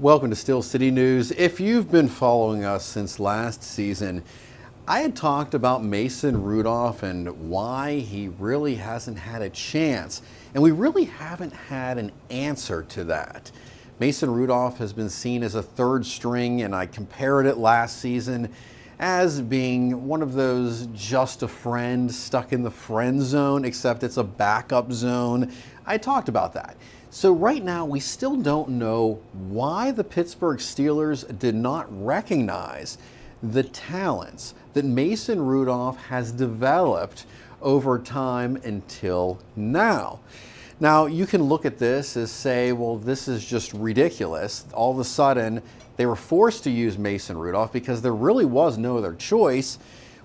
Welcome to Steel City News. If you've been following us since last season, I had talked about Mason Rudolph and why he really hasn't had a chance. And we really haven't had an answer to that. Mason Rudolph has been seen as a third string, and I compared it last season as being one of those just a friend stuck in the friend zone, except it's a backup zone. I talked about that. So right now, we still don't know why the Pittsburgh Steelers did not recognize the talents that Mason Rudolph has developed over time until now. Now, you can look at this as say, well, this is just ridiculous. All of a sudden, they were forced to use Mason Rudolph because there really was no other choice.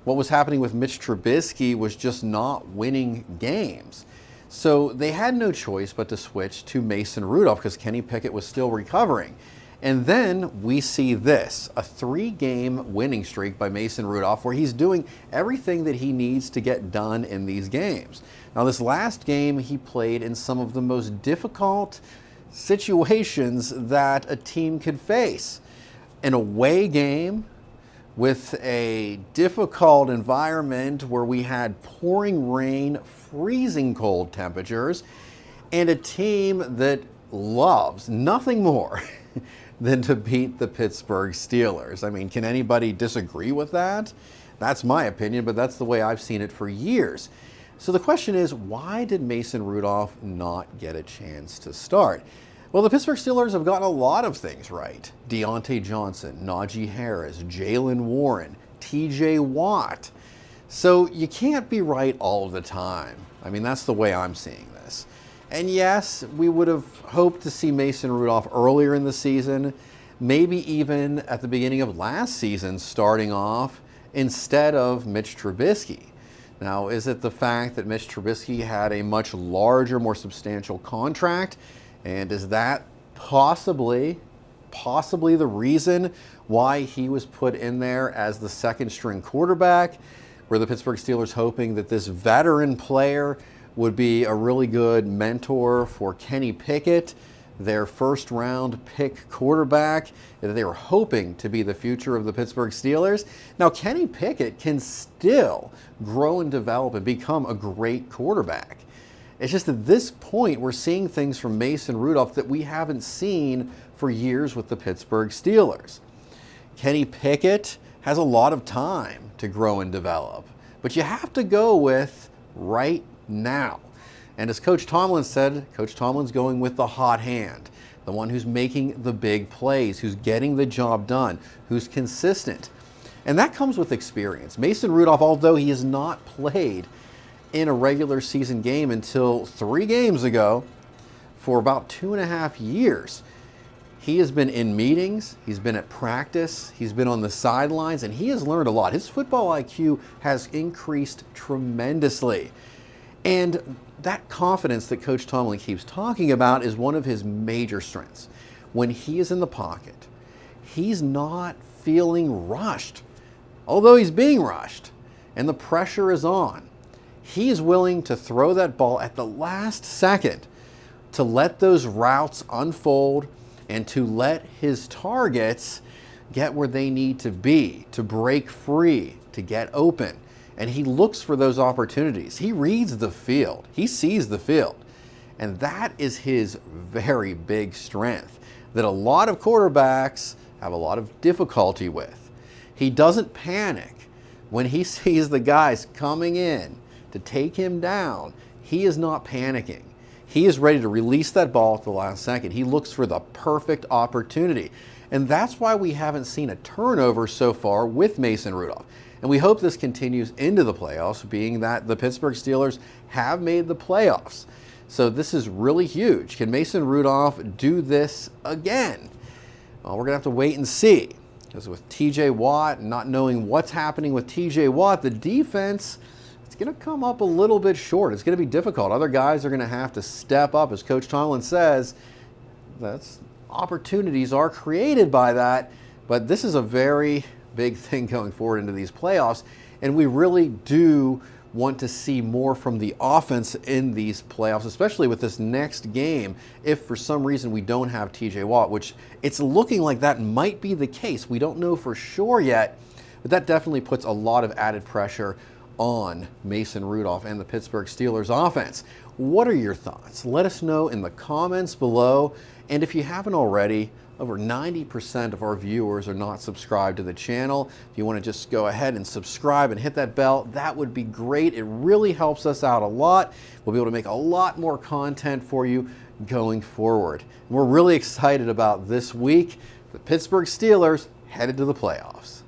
What was happening with Mitch Trubisky was just not winning games. So they had no choice but to switch to Mason Rudolph because Kenny Pickett was still recovering. And then we see this, a 3-game winning streak by Mason Rudolph where he's doing everything that he needs to get done in these games. Now, this last game he played in some of the most difficult situations that a team could face. An away game with a difficult environment where we had pouring rain, freezing cold temperatures, and a team that loves nothing more than to beat the Pittsburgh Steelers. I mean, can anybody disagree with that? That's my opinion, but that's the way I've seen it for years. So the question is, why did Mason Rudolph not get a chance to start? Well, the Pittsburgh Steelers have gotten a lot of things right. Deontay Johnson, Najee Harris, Jaylen Warren, TJ Watt. So you can't be right all the time. I mean, that's the way I'm seeing this. And yes, we would have hoped to see Mason Rudolph earlier in the season, maybe even at the beginning of last season starting off instead of Mitch Trubisky. Now, is it the fact that Mitch Trubisky had a much larger, more substantial contract? And is that possibly the reason why he was put in there as the second string quarterback? Were the Pittsburgh Steelers hoping that this veteran player would be a really good mentor for Kenny Pickett, their first round pick quarterback, that they were hoping to be the future of the Pittsburgh Steelers? Now, Kenny Pickett can still grow and develop and become a great quarterback. It's just at this point, we're seeing things from Mason Rudolph that we haven't seen for years with the Pittsburgh Steelers. Kenny Pickett has a lot of time to grow and develop, but you have to go with right now. And as Coach Tomlin said, Coach Tomlin's going with the hot hand, the one who's making the big plays, who's getting the job done, who's consistent. And that comes with experience. Mason Rudolph, although he has not played in a regular season game until 3 games ago for about 2.5 years, he has been in meetings, he's been at practice, he's been on the sidelines, and he has learned a lot. His football IQ has increased tremendously. And that confidence that Coach Tomlin keeps talking about is one of his major strengths. When he is in the pocket, he's not feeling rushed. Although he's being rushed and the pressure is on, he is willing to throw that ball at the last second to let those routes unfold and to let his targets get where they need to be, to break free, to get open. And he looks for those opportunities. He reads the field. He sees the field. And that is his very big strength that a lot of quarterbacks have a lot of difficulty with. He doesn't panic when he sees the guys coming in to take him down. He is not panicking. He is ready to release that ball at the last second. He looks for the perfect opportunity. And that's why we haven't seen a turnover so far with Mason Rudolph. And we hope this continues into the playoffs, being that the Pittsburgh Steelers have made the playoffs. So this is really huge. Can Mason Rudolph do this again? Well, we're going to have to wait and see. Because with TJ Watt, not knowing what's happening with TJ Watt, the defense, it's going to come up a little bit short. It's going to be difficult. Other guys are going to have to step up. As Coach Tomlin says, opportunities are created by that. But this is a very big thing going forward into these playoffs. And we really do want to see more from the offense in these playoffs, especially with this next game. If for some reason we don't have TJ Watt, which it's looking like that might be the case. We don't know for sure yet, but that definitely puts a lot of added pressure on Mason Rudolph and the Pittsburgh Steelers offense. What are your thoughts? Let us know in the comments below. And if you haven't already, over 90% of our viewers are not subscribed to the channel. If you want to just go ahead and subscribe and hit that bell, that would be great. It really helps us out a lot. We'll be able to make a lot more content for you going forward. And we're really excited about this week. The Pittsburgh Steelers headed to the playoffs.